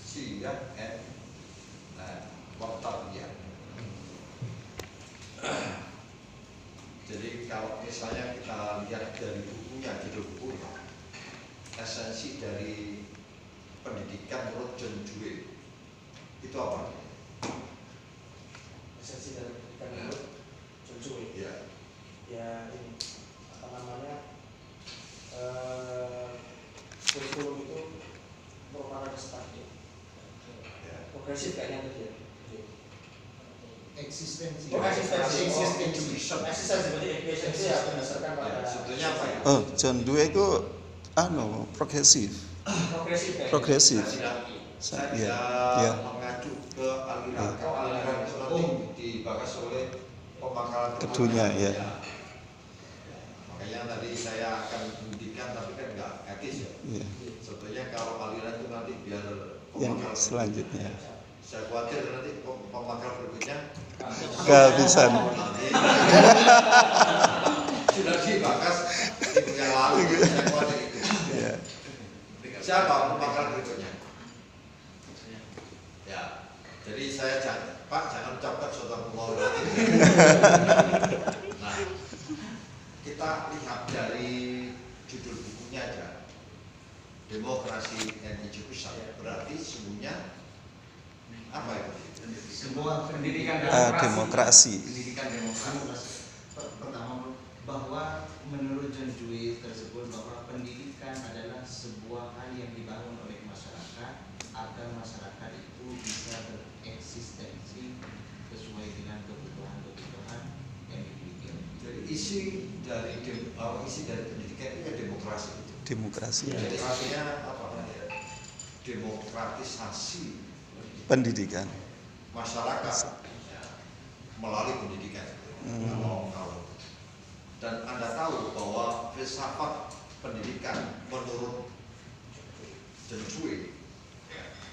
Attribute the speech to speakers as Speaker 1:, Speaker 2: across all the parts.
Speaker 1: Siyah and Mu'taziliyah. Jadi kalau misalnya kita lihat dari bukunya, judul bukunya, esensi dari pendidikan menurut John Dewey itu apa?
Speaker 2: Esensi dari pendidikan menurut John Dewey.
Speaker 1: Ya.
Speaker 2: Ya ini apa namanya, kurikulum itu merupakan kesepakatan progresif kayaknya tadi ya.
Speaker 3: Eksistensi.
Speaker 2: Eksistensi berarti eksistensi ya berdasarkan pada.
Speaker 1: Sebetulnya apa ya?
Speaker 4: Oh, John Dewey itu progresif.
Speaker 2: Progresif.
Speaker 1: Saya
Speaker 4: Iya.
Speaker 1: tidak
Speaker 4: Iya.
Speaker 1: mengacu ke aliran. Kalau aliran itu nanti dibahas oleh pemakaran
Speaker 4: Keduanya, ya.
Speaker 1: Makanya tadi saya akan pendidikan tapi kan nggak etis ya.
Speaker 4: Iya.
Speaker 1: Sebetulnya kalau aliran itu nanti biar
Speaker 4: Yang
Speaker 1: pemakaran
Speaker 4: selanjutnya.
Speaker 1: saya khawatir nanti pemakaran berikutnya
Speaker 4: Kehabisan.
Speaker 1: nanti sudah dibahas minggu yang lalu. Saya khawatir itu.
Speaker 4: Iya.
Speaker 1: Siapa pemakaran berikutnya? Ya, jadi saya jangan ucapkan sallallahu alaihi wasallam. Nah, kita lihat dari judul bukunya aja, Demokrasi and Education. Berarti semuanya apa itu?
Speaker 3: Sebuah pendidikan
Speaker 4: Demokrasi.
Speaker 3: Pendidikan demokrasi. Pertama, bahwa menurut John Dewey tersebut bahwa pendidikan adalah sebuah hal yang dibangun oleh masyarakat agar masyarakat itu bisa bereksistensi sesuai dengan kebutuhan yang dimiliki.
Speaker 1: Jadi isi dari pendidikan itu ya demokrasi.
Speaker 4: Demokrasi.
Speaker 1: Jadi artinya apa? Demokratisasi
Speaker 4: Pendidikan.
Speaker 1: masyarakat ya, melalui pendidikan. Kalau dan Anda tahu bahwa filsafat pendidikan menurut John Dewey,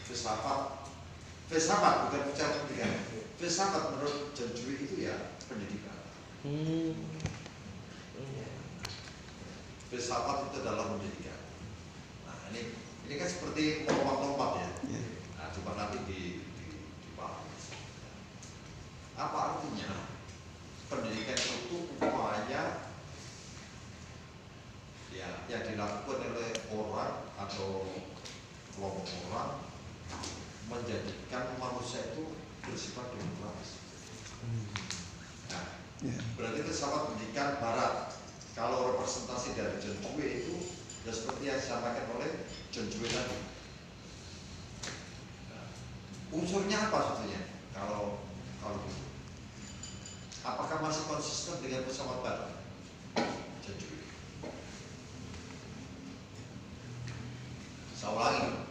Speaker 1: filsafat bukan bicara pendidikan. Filsafat menurut John Dewey itu ya pendidikan. Filsafat itu adalah pendidikan. Nah ini kan seperti lompat-lompat ya. Nah, coba nanti dipahami. Apa artinya? Pendidikan itu upaya ya yang dilakukan oleh orang atau kelompok orang menjadikan manusia itu bersifat demokratis. Nah, berarti itu sama pendidikan Barat. Kalau representasi dari John Dewey itu ya seperti yang disampaikan oleh John Dewey tadi. Nah, unsurnya apa sebetulnya? Kalau gitu. Apakah masih konsisten dengan pesawat Barat? John Dewey. Saya ulangi,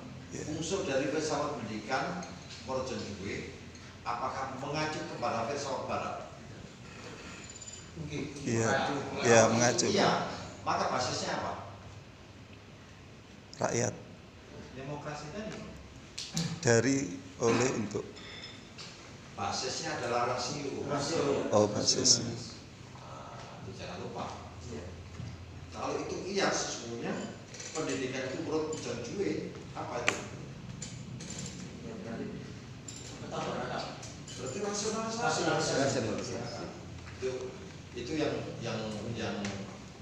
Speaker 1: unsur dari pesawat pendidikan menurut John Dewey, apakah mengacu kepada pesawat Barat?
Speaker 4: Iya, mengacu.
Speaker 1: Iya, maka basisnya apa?
Speaker 4: Rakyat.
Speaker 1: Demokrasi tadi.
Speaker 4: Dari, oleh, untuk.
Speaker 1: Basisnya adalah rasio.
Speaker 4: Oh, basisnya.
Speaker 1: Itu jangan lupa. Kalau itu iya sesungguhnya pendidikan itu menurut John Dewey apa itu? Berarti rasionalisasi. Itu yang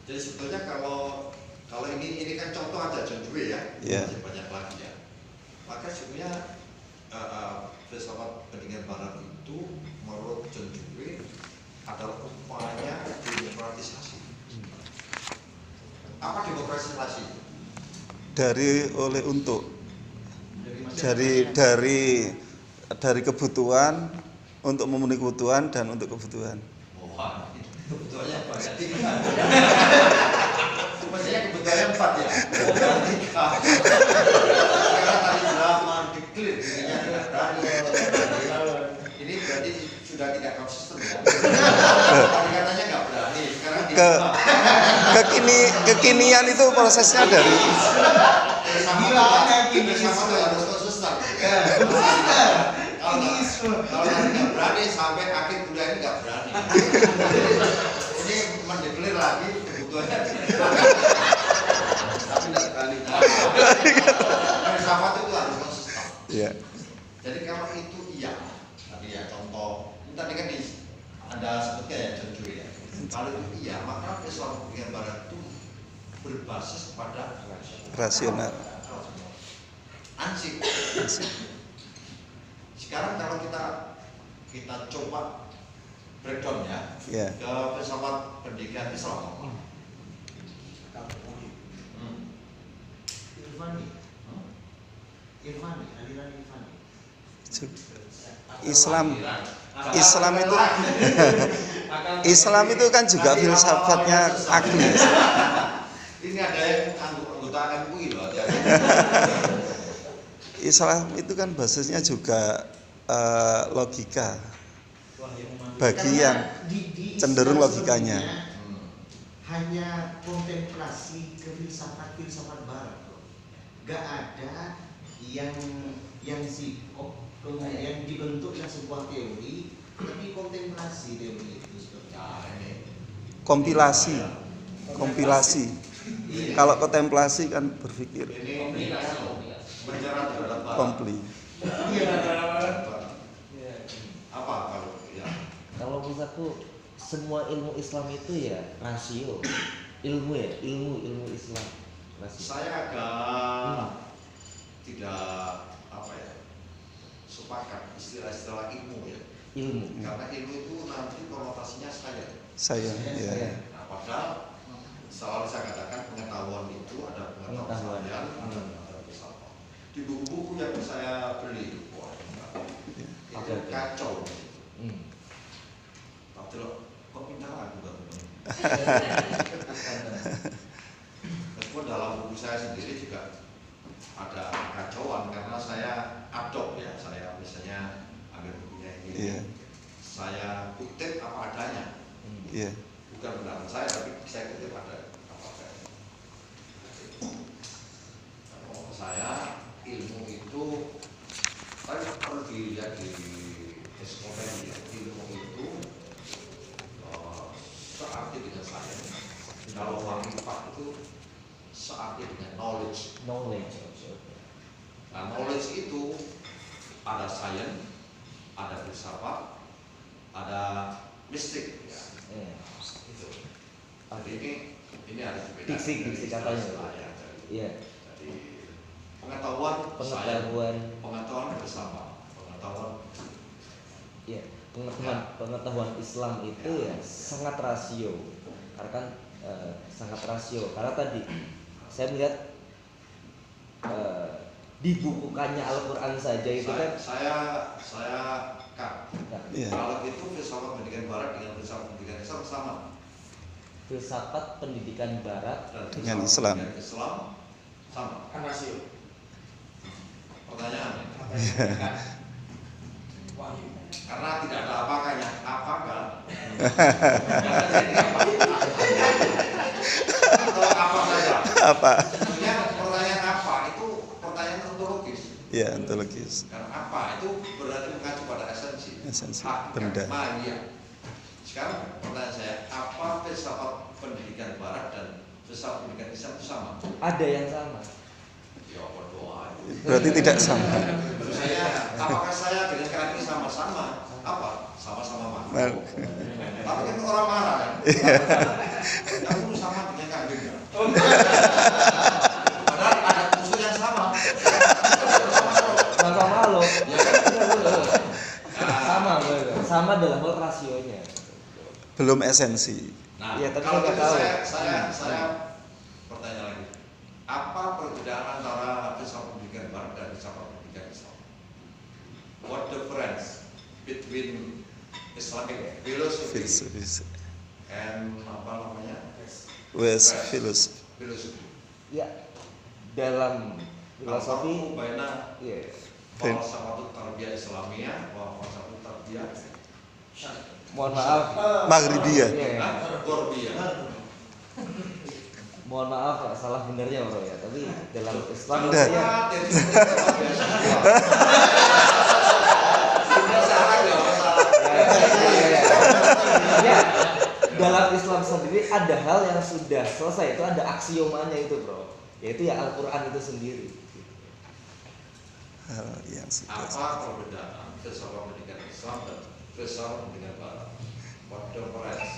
Speaker 1: jadi sebetulnya kalau ini kan contoh aja John Dewey ya, masih banyak lagi ya. Maka sebenarnya filsafat pendidikan Barat itu menurut John Dewey adalah upaya demokratisasi. Apa demokratisasi?
Speaker 4: Dari, oleh, untuk. Dari kebutuhan untuk memenuhi kebutuhan dan untuk kebutuhan.
Speaker 1: Wah, kebutuhannya banyak tiga. Maksudnya kebutuhannya 4 ya. Karena tadi zaman declare ini berarti sudah tidak konsisten ya. Tadi katanya nggak berani, sekarang
Speaker 4: Kekinian itu prosesnya dari
Speaker 1: sama harus konsisten. Kalau nanti nggak berani sampai akhir kuliah ini nggak berani. Ini mendeklar lagi kebutuhannya. Tapi nggak berani. Filsafat itu harus
Speaker 4: Iya.
Speaker 1: Jadi kalau itu iya, tadi ya contoh, ini tadi kan ada sebutnya ya John Dewey ya. Kalau itu iya, maka Islam pembimbingan Barat itu berbasis pada
Speaker 4: Rasional.
Speaker 1: ansip. Sekarang kalau kita coba breakdown ya
Speaker 4: Ya.
Speaker 1: ke filsafat pendidikan Islam.
Speaker 3: Irfani, aliran Irfani.
Speaker 4: Islam itu kan juga filsafatnya Agnes.
Speaker 1: Ini ada yang anggota MUI loh.
Speaker 4: Islam itu kan basisnya juga logika. Bagi yang
Speaker 3: Di
Speaker 4: cenderung
Speaker 3: Islam
Speaker 4: logikanya.
Speaker 3: sebenarnya hanya kontemplasi ke filsafat Barat, bro. Gak ada yang yang dibentuknya sebuah teori, tapi kontemplasi teori itu sebenarnya.
Speaker 4: Kompilasi.
Speaker 3: Iya.
Speaker 4: Kalau kontemplasi kan berpikir.
Speaker 1: Ini menjerat terhadap Barat.
Speaker 4: Kompli.
Speaker 1: Apa kalau ya?
Speaker 5: Kalau menurutku semua ilmu Islam itu ya rasio, ilmu Islam. Rasio.
Speaker 1: Saya agak tidak sepakat istilah-istilah ilmu ya.
Speaker 5: Ilmu.
Speaker 1: Karena ilmu itu nanti konotasinya
Speaker 4: Saya. Ya.
Speaker 1: Nah, padahal selalu saya katakan pengetahuan itu ada pengetahuan saya, ada filsafat. Di buku-buku yang saya beli, wah, itu kacau. Tapi kok pintar aku teman-teman. Meskipun dalam buku saya sendiri juga ada kacauan karena saya adop ya, saya misalnya ambil bukunya ini,
Speaker 4: Iya.
Speaker 1: saya kutip apa adanya.
Speaker 4: Iya.
Speaker 1: Bukan pendapat saya, tapi saya kutip ada apa adanya. Kalau saya ilmu itu perlu dilihat di SKP ya, ilmu itu searti dengan saya. Kalau makrifat itu searti dengan knowledge. Nah, knowledge itu ada sains, ada filsafat, ada mistik. Ya. Itu. Jadi ini harus dibedakan.
Speaker 5: Diksi katanya. Iya.
Speaker 1: Jadi pengetahuan filsafat, pengetahuan.
Speaker 5: Iya. Pengetahuan Islam itu ya sangat rasio. Karena kan sangat rasio. Karena tadi saya melihat dibukukannya Al-Quran saja itu kan
Speaker 1: saya
Speaker 4: Iya.
Speaker 1: kalau itu filsafat pendidikan Barat dengan filsafat pendidikan Islam sama.
Speaker 5: filsafat pendidikan Barat
Speaker 1: Dan
Speaker 4: Dengan
Speaker 1: filsafat
Speaker 4: Islam.
Speaker 1: pendidikan Islam sama.
Speaker 2: Kan rasio.
Speaker 1: Pertanyaan.
Speaker 2: Wahyu.
Speaker 1: Karena tidak ada apakahnya, apakah? Atau apa saja?
Speaker 4: Apa?
Speaker 1: Sebenarnya pertanyaan apa itu pertanyaan ontologis.
Speaker 4: Ya, ontologis.
Speaker 1: Karena apa itu berarti mengacu pada esensi.
Speaker 4: Esensi,
Speaker 1: Hakikat,
Speaker 4: benda.
Speaker 1: mahiyah. Sekarang pertanyaan saya, apa filsafat pendidikan Barat dan filsafat pendidikan Islam itu sama?
Speaker 5: ada yang sama.
Speaker 1: Ya berdoa.
Speaker 4: Berarti tidak sama.
Speaker 1: Apakah saya dengan kalian ini sama-sama? Apa? Sama-sama marah. Tapi kan orang marah kan? Kamu sama dengan kambing kan? Padahal ada musuh yang sama.
Speaker 5: Sama lo.
Speaker 1: Ya kan?
Speaker 5: Sama dalam hal rasionya.
Speaker 4: Belum esensi.
Speaker 1: Nah,
Speaker 5: Iya, tapi
Speaker 1: kalau
Speaker 5: saya
Speaker 1: gitu
Speaker 5: nggak
Speaker 1: saya bertanya lagi. Apa perbedaan antara filsafat pendidikan Barat dan filsafat pendidikan Islam? What difference between Islamic philosophy and apa namanya?
Speaker 4: West philosophy.
Speaker 1: Filosofi.
Speaker 5: Ya, dalam filosofi
Speaker 1: Baina
Speaker 5: ya,
Speaker 1: falsafat tarbiyah Islamiyah wa falsafat tarbiyah
Speaker 5: mohon maaf.
Speaker 4: Maghribiyah.
Speaker 5: Iya.
Speaker 1: Gharbiyah.
Speaker 5: Mohon maaf Pak, salah benernya Bro ya, tapi dalam Islam
Speaker 4: Udah.
Speaker 5: saya ya, dalam Islam sendiri ada hal yang sudah selesai, itu ada aksiomanya itu Bro, yaitu ya Al-Quran itu sendiri.
Speaker 4: hal yang sudah
Speaker 1: Apa perbedaan filsafat pendidikan Islam dan filsafat pendidikan Barat? What difference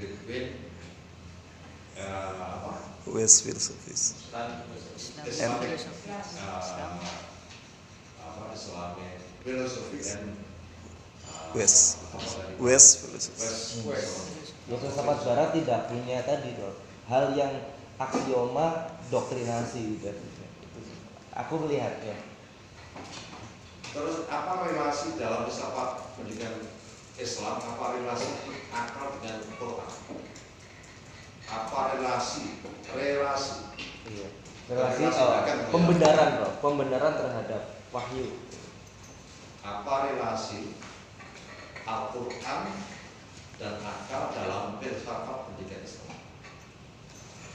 Speaker 1: between
Speaker 4: West philosophies
Speaker 1: Islamic Islamic philosophy and
Speaker 4: West philosophies.
Speaker 5: Ya, filsafat barat tidak punya tadi tuh hal yang aksioma doktrinasi gitu. Aku melihatnya.
Speaker 1: Terus apa relasi dalam filsafat pendidikan Islam? Apa relasi akal dengan Quran? Apa relasi?
Speaker 5: Iya. Relasi pembenaran terhadap wahyu.
Speaker 1: Apa relasi Al-Quran dan akal dalam filsafat pendidikan Islam?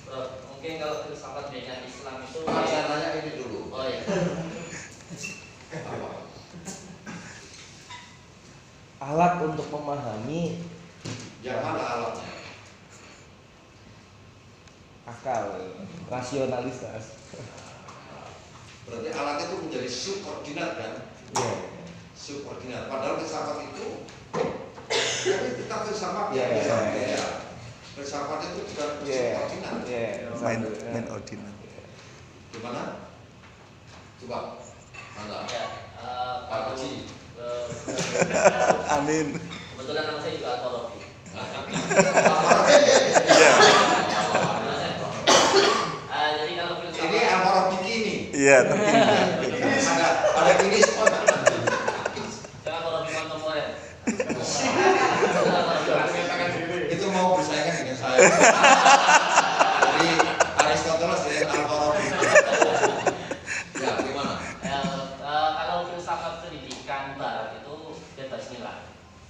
Speaker 6: Bro, mungkin kalau filsafat pendidikan Islam itu
Speaker 1: Saya tanya ini dulu.
Speaker 6: oh ya.
Speaker 1: Apa?
Speaker 5: Alat untuk memahami
Speaker 1: Yang mana alatnya?
Speaker 5: akal, rasionalitas.
Speaker 1: Berarti alat itu menjadi subordinat kan?
Speaker 5: Iya.
Speaker 1: Subordinat. Padahal filsafat itu, tapi kita filsafat
Speaker 5: Iya,
Speaker 1: ya,
Speaker 5: iya, iya.
Speaker 1: ya. Filsafat itu bukan
Speaker 5: Iya.
Speaker 1: subordinat.
Speaker 4: main ordinat.
Speaker 1: Gimana? Coba, Anda.
Speaker 6: Ya,
Speaker 1: Pak Haji.
Speaker 4: Amin.
Speaker 6: Kebetulan nama saya juga Al-Farabi.
Speaker 4: Iya.
Speaker 6: Jadi kalau filsafat
Speaker 1: Ini Al-Farabi bikini.
Speaker 4: Iya, tertinggi.
Speaker 1: Ada ini semua.
Speaker 6: jangan Al-Farabi kontemporer.
Speaker 1: Itu mau bersaingan dengan saya. Jadi Aristoteles dengan Al-Farabi. Ya, gimana?
Speaker 6: Kalau filsafat pendidikan Barat itu bebas nilai.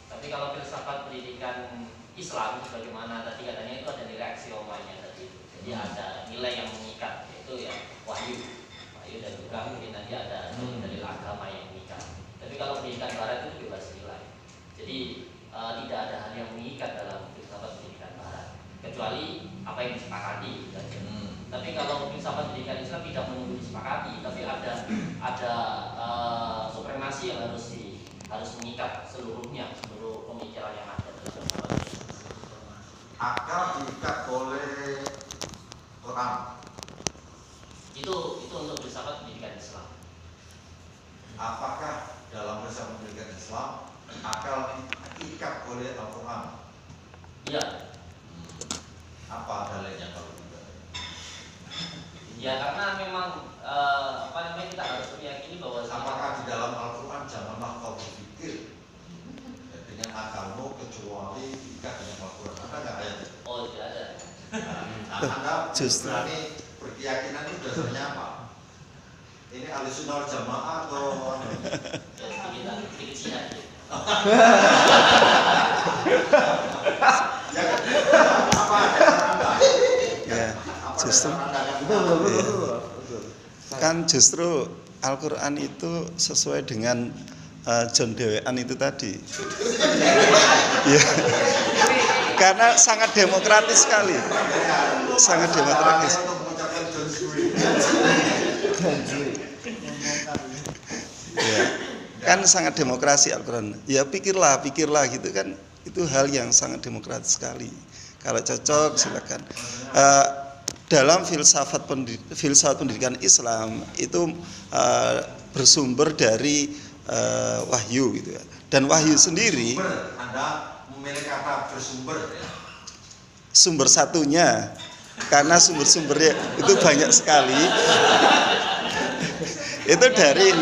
Speaker 6: Tapi kalau filsafat pendidikan Islam sebagaimana tadi katanya itu ada nilai aksiomanya tadi. Jadi ada nilai yang mengikat, yaitu ya wahyu dan juga mungkin nanti ada dalil agama yang mengikat. Tapi kalau pendidikan Barat itu bebas nilai. Jadi tidak ada hal yang mengikat dalam filsafat pendidikan Barat kecuali apa yang disepakati. Tapi kalau filsafat pendidikan Islam tidak menunggu disepakati, tapi ada supremasi yang harus mengikat seluruhnya, seluruh pemikiran yang ada dalam filsafat.
Speaker 1: Akal diikat oleh Quran.
Speaker 6: Itu untuk filsafat pendidikan Islam.
Speaker 1: Apakah dalam filsafat pendidikan Islam akal diikat oleh Al-Quran?
Speaker 6: Iya.
Speaker 1: Apa dalilnya kalau tidak?
Speaker 6: Ya karena memang kita harus meyakini bahwa
Speaker 1: Apakah di dalam Al-Quran janganlah kau berpikir dengan akalmu kecuali diikat dengan Al-Quran? Ada nggak ayatnya?
Speaker 6: oh tidak ada.
Speaker 1: Anda
Speaker 4: Justru.
Speaker 1: berani berkeyakinan itu dasarnya apa? Ini Ahlussunnah wal Jamaah atau
Speaker 6: Ya, sedikit Cina.
Speaker 1: ya apa dasar Anda?
Speaker 4: Ya,
Speaker 1: Apa
Speaker 4: justru.
Speaker 1: dasar Anda?
Speaker 5: Betul.
Speaker 4: Kan justru Al-Quran itu sesuai dengan John Dewean itu tadi. Ya. Karena sangat demokratis sekali. Sangat demokratis.
Speaker 1: Untuk mengucapkan John Dewey.
Speaker 4: Ya. Kan sangat demokrasi Al-Quran. Ya pikirlah gitu kan. Itu hal yang sangat demokratis sekali. Kalau cocok silakan. Dalam filsafat pendidikan Islam itu bersumber dari wahyu gitu ya. Dan wahyu sendiri
Speaker 1: Anda memilih kata bersumber ya.
Speaker 4: sumber satunya, karena sumber-sumbernya itu banyak sekali. Itu dari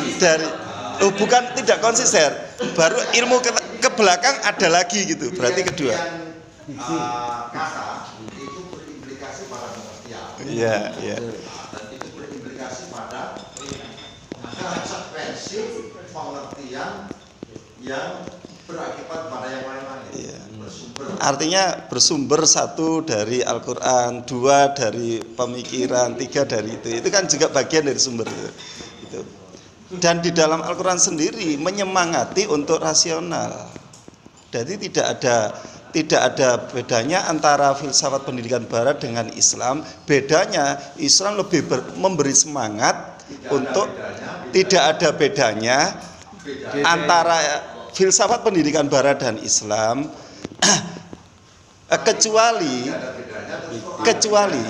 Speaker 4: bukan tidak konsisten, baru ilmu ke belakang ada lagi gitu. Berarti kedua.
Speaker 1: Kata itu berimplikasi pada pengertian.
Speaker 4: Iya.
Speaker 1: Dan itu berimplikasi pada konsekuensi pengertian yang berakibat pada yang lain-lain.
Speaker 4: Iya.
Speaker 1: Bersumber.
Speaker 4: Artinya bersumber satu dari Al-Quran, dua dari pemikiran, tiga dari itu. Itu kan juga bagian dari sumber itu. Dan di dalam Al-Quran sendiri menyemangati untuk rasional. Jadi tidak tidak ada bedanya antara filsafat pendidikan barat dengan Islam. Bedanya Islam lebih memberi semangat untuk tidak ada bedanya antara filsafat pendidikan barat dan Islam kecuali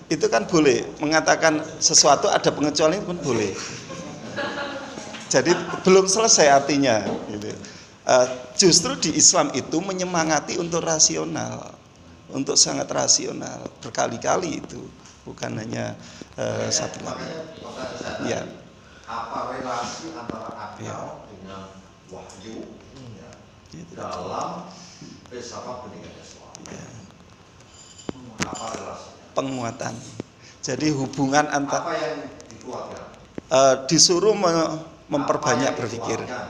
Speaker 4: itu kan boleh mengatakan sesuatu ada pengecualian pun boleh. Jadi belum selesai artinya gitu. Justru di Islam itu menyemangati untuk rasional, untuk sangat rasional berkali-kali itu, bukan hanya satu kali. Ya.
Speaker 1: Apa relasi antara akal
Speaker 4: Ya.
Speaker 1: dengan wahyu ya,
Speaker 4: Gitu.
Speaker 1: dalam filsafat pendidikan Islam?
Speaker 4: Ya.
Speaker 1: Apa relasinya?
Speaker 4: Penguatan. Jadi hubungan antara
Speaker 1: Apa yang dikuatkan?
Speaker 4: disuruh memperbanyak
Speaker 1: Apa yang
Speaker 4: berpikir.
Speaker 1: dikuatkan?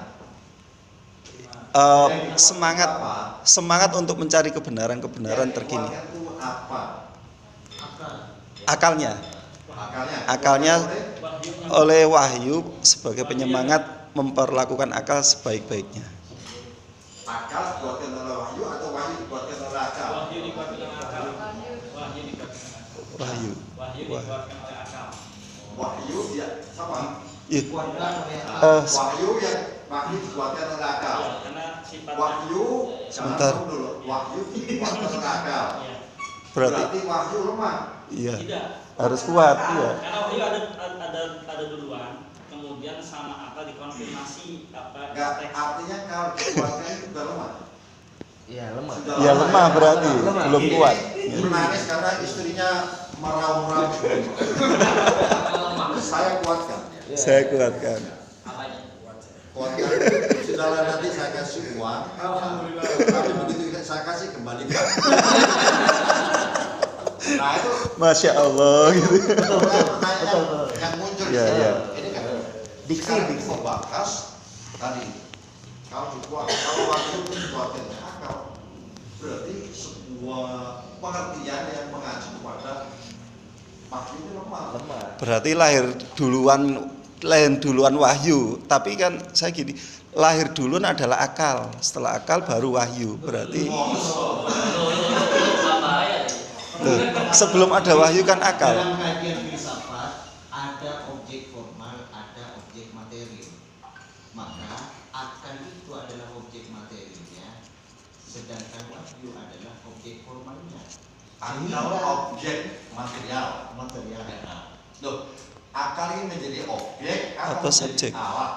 Speaker 4: Semangat untuk mencari kebenaran terkini.
Speaker 1: Yang dikuatkan itu apa?
Speaker 4: Akalnya
Speaker 1: Akalnya
Speaker 4: oleh wahyu sebagai penyemangat memperlakukan akal sebaik-baiknya.
Speaker 1: akal dikuatkan oleh wahyu atau wahyu dikuatkan oleh akal?
Speaker 2: Wahyu dikuatkan oleh akal. Wahyu dikuatkan oleh akal.
Speaker 4: Wahyu.
Speaker 2: Wahyu dikuatkan oleh akal.
Speaker 1: Wahyu dia sama.
Speaker 4: Iya.
Speaker 1: Wahyu dikuatkan oleh akal.
Speaker 2: Ya, karena sifat
Speaker 1: Wahyu
Speaker 4: Sebentar.
Speaker 1: jangan dulu. Wahyu dikuatkan oleh akal.
Speaker 2: ya,
Speaker 1: Berarti wahyu lemah.
Speaker 4: Iya.
Speaker 2: tidak.
Speaker 4: Harus kuat, ya.
Speaker 2: Karena wahyu ada duluan, kemudian sama akal dikonfirmasi
Speaker 1: Enggak, artinya kalau dikuatkan itu sudah lemah.
Speaker 5: Ya lemah.
Speaker 1: Sudah
Speaker 4: Ya lemah berarti,
Speaker 5: Lemah.
Speaker 4: belum kuat.
Speaker 1: Ini menangis karena istrinya meraung-raung. Saya kuatkan.
Speaker 5: Ya.
Speaker 4: Saya kuatkan.
Speaker 1: Kuatkan. Sudahlah nanti saya kasih uang. Tapi begitu saya kasih kembalikan. Nah itu
Speaker 4: Masya Allah gitu.
Speaker 1: pertanyaan yang muncul di
Speaker 4: Ya,
Speaker 1: sini.
Speaker 4: ya.
Speaker 1: Ini kan
Speaker 5: Diksi,
Speaker 1: sekarang
Speaker 5: diksi.
Speaker 1: membahas tadi kalau waktu itu dikuatkan oleh akal, berarti sebuah pengertian yang mengacu kepada wahyu itu lemah.
Speaker 5: Lemah.
Speaker 4: Berarti lahir duluan wahyu. Tapi kan saya gini, lahir duluan adalah akal. Setelah akal baru wahyu. Berarti loh, sebelum ada wahyu kan akal.
Speaker 3: Dalam kajian filsafat ada objek formal, ada objek materi. Maka akal itu adalah objek materinya, sedangkan wahyu adalah objek formalnya.
Speaker 1: Akal objek material.
Speaker 3: Material.
Speaker 1: Loh, akal ini menjadi objek
Speaker 4: Atau
Speaker 1: menjadi
Speaker 4: subjek?
Speaker 1: alat.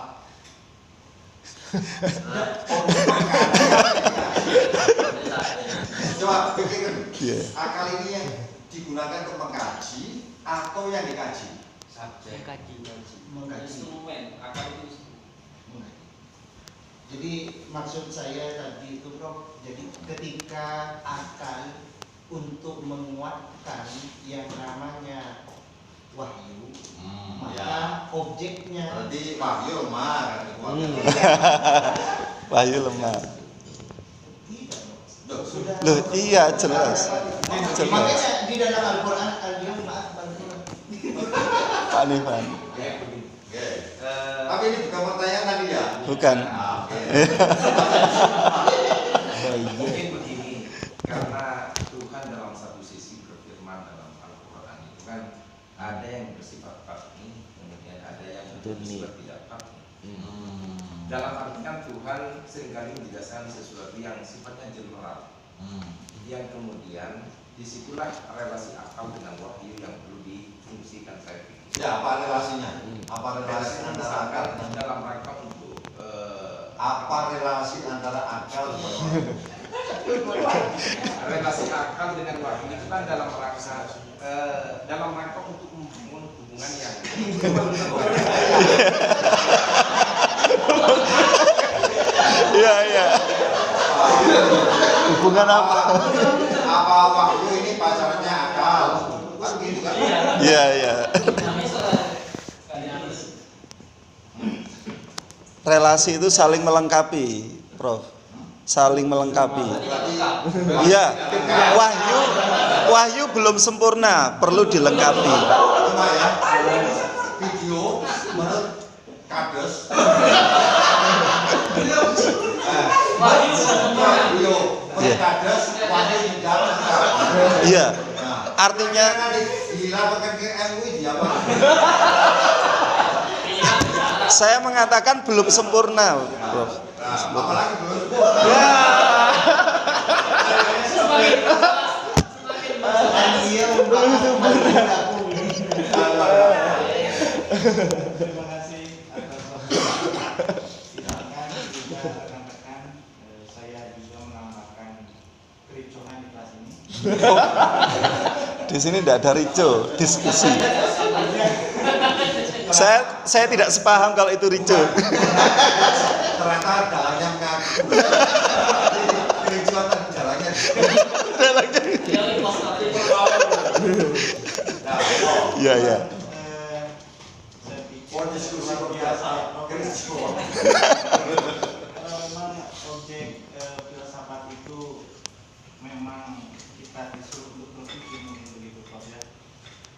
Speaker 1: Coba pikirkan,
Speaker 4: Iya.
Speaker 1: akal ini yang digunakan untuk mengkaji atau yang dikaji?
Speaker 3: Mengkaji.
Speaker 2: instrumen akal itu.
Speaker 3: Jadi maksud saya tadi itu Prof, jadi ketika akal untuk menguatkan yang namanya wahyu, maka objeknya
Speaker 1: Berarti wahyu lemah kan dikuatkan.
Speaker 4: Wahyu lemah.
Speaker 3: tidak dong.
Speaker 1: Loh,
Speaker 3: Sudah.
Speaker 4: Loh, iya jelas. Jelas.
Speaker 3: Makanya di dalam Al-Quran al-yawma akmaltu lakum.
Speaker 4: Pak Nifan.
Speaker 1: Oke. Tapi ini bukan pertanyaan tadi ya?
Speaker 4: Bukan.
Speaker 1: Ah, oke.
Speaker 7: Mungkin begini, karena Tuhan dalam satu sisi berfirman dalam Al-Quran itu kan ada yang bersifat fardhi, kemudian ada yang bersifat tidak fardhi. Dalam artian Tuhan seringkali menjelaskan sesuatu yang sifatnya general, yang kemudian disitulah relasi akal dengan wahyu yang perlu difungsikan saya pikir.
Speaker 1: Ya, apa relasinya? Apa relasi antara akal dengan
Speaker 7: dalam rangka untuk
Speaker 1: apa relasi antara akal dengan wahyu?
Speaker 7: relasi akal dengan wahyu itu kan dalam rangka untuk membangun hubungan yang
Speaker 4: Iya, iya. Hubungan apa?
Speaker 1: Apa wahyu ini pacarnya akal? Kan gitu kan?
Speaker 4: Iya, iya. Relasi itu saling melengkapi, Prof. Saling melengkapi. Iya. Wahyu belum sempurna, perlu dilengkapi.
Speaker 1: Cuma ya, video menurut Kades.
Speaker 2: Wahyu sudah sempurna.
Speaker 1: Video menurut
Speaker 4: Iya.
Speaker 1: Kades
Speaker 4: Iya.
Speaker 1: Nah,
Speaker 4: Artinya
Speaker 1: dilaporkan ke MUI dia apa?
Speaker 4: saya mengatakan belum sempurna, Prof.
Speaker 1: Nah, apalagi belum.
Speaker 3: Dia belum sempurna.
Speaker 8: Terima kasih atas waktunya. Silakan juga rekan-rekan, saya juga menambahkan kericuhan di kelas ini.
Speaker 4: Di sini tidak ada rico, diskusi. Saya tidak sepaham kalau itu rico.
Speaker 1: Ternyata jalannya mengaku. Kericuan jalannya.
Speaker 4: Iya, iya.
Speaker 8: Saya pikir
Speaker 1: Oh, diskusi
Speaker 8: luar
Speaker 1: biasa.
Speaker 8: biasa.
Speaker 1: Kericuan.
Speaker 8: Memang objek filsafat itu memang kita disuruh untuk berpikir mungkin begitu Prof ya.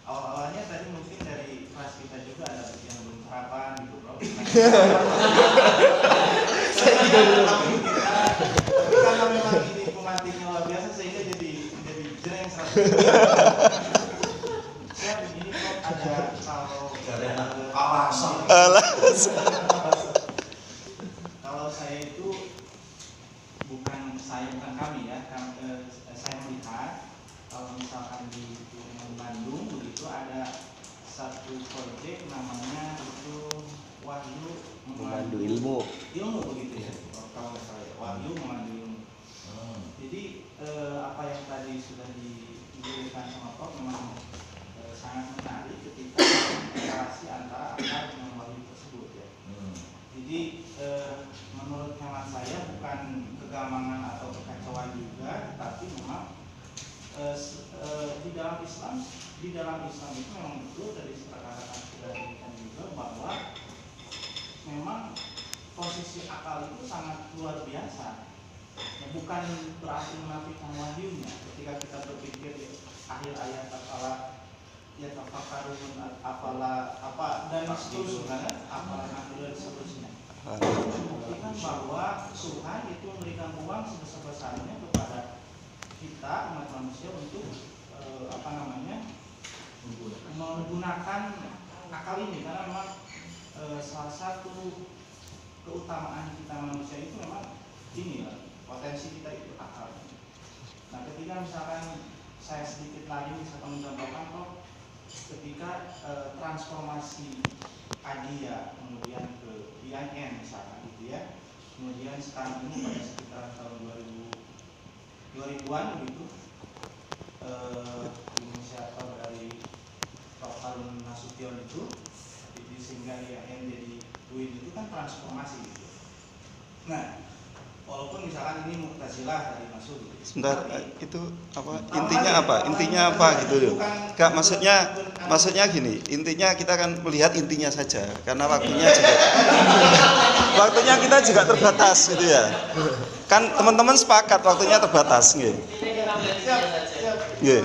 Speaker 8: Awal-awalnya tadi mungkin dari kelas kita juga ada yang belum sarapan gitu Prof. Tapi karena memang ini pemantiknya luar biasa sehingga jadi jreng 100%. Saya begini Prof, ada kalau kalau saya itu bukan kami ya, saya melihat kalau misalkan di Bandung begitu ada satu proyek namanya itu Wahyu
Speaker 5: Memandu ilmu.
Speaker 8: begitu ya, kalau saya Wahyu memandu ilmu. Jadi apa yang tadi sudah diberikan sama Prof memang sangat menarik ketika relasi antara akal dengan wahyu tersebut ya. Jadi menurut hemat saya bukan kegamangan atau kekacauan juga, tapi memang di dalam Islam itu memang betul dari perkataan sudah diberikan juga bahwa memang posisi akal itu sangat luar biasa. Ya, bukan berarti menafikan wahyunya. Ketika kita berpikir di akhir ayat apalah ya tafakkarun apalah apa dan seterusnya apalah dan seterusnya. Membuktikan bahwa Tuhan itu memberikan uang sebesar-besarnya kepada kita umat manusia untuk menggunakan akal ini karena memang salah satu keutamaan kita manusia itu memang ini lah, potensi kita itu akal. Nah ketika misalkan saya sedikit lagi misalkan mencontohkan kok ketika transformasi Adia kemudian ke IAIN misalkan gitu ya, kemudian sekarang ini pada sekitar tahun 2000-an begitu inisiator dari Prof. Harun Nasution itu jadi sehingga IAIN jadi UIN itu kan transformasi gitu. Nah walaupun misalkan ini Mu'tazilah tadi masuk gitu.
Speaker 4: Sebentar, itu apa? Intinya apa gitu loh. Enggak, maksudnya gini, intinya kita kan melihat intinya saja karena waktunya kita juga terbatas gitu ya. Kan teman-teman sepakat waktunya terbatas nggih. Nggih.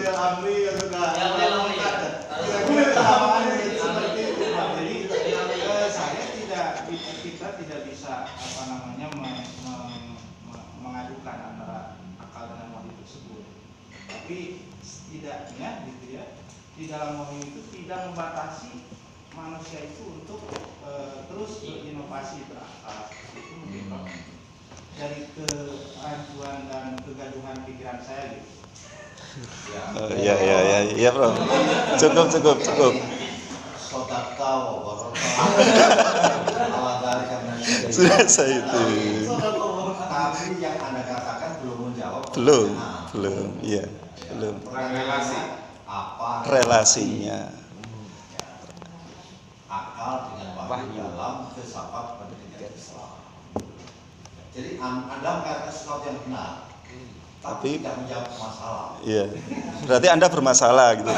Speaker 8: Kita tidak bisa mengadukan antara akal dengan wahyu tersebut, tapi setidaknya gitu ya di dalam wahyu itu tidak membatasi manusia itu untuk terus berinovasi berakal. Itu mungkin dari kerancuan dan kegaduhan pikiran saya gitu.
Speaker 4: Ya, Bro. Cukup.
Speaker 1: Sodakau,
Speaker 4: Sudah saya itu.
Speaker 1: Tapi yang Anda katakan belum menjawab.
Speaker 4: Belum. Iya, belum.
Speaker 7: Relasi.
Speaker 1: Apa
Speaker 4: Relasinya.
Speaker 1: akal dengan wahyu dalam filsafat pendidikan Islam. Jadi Anda mengatakan sesuatu yang benar, tapi tidak menjawab masalah.
Speaker 4: Iya. Berarti Anda bermasalah gitu.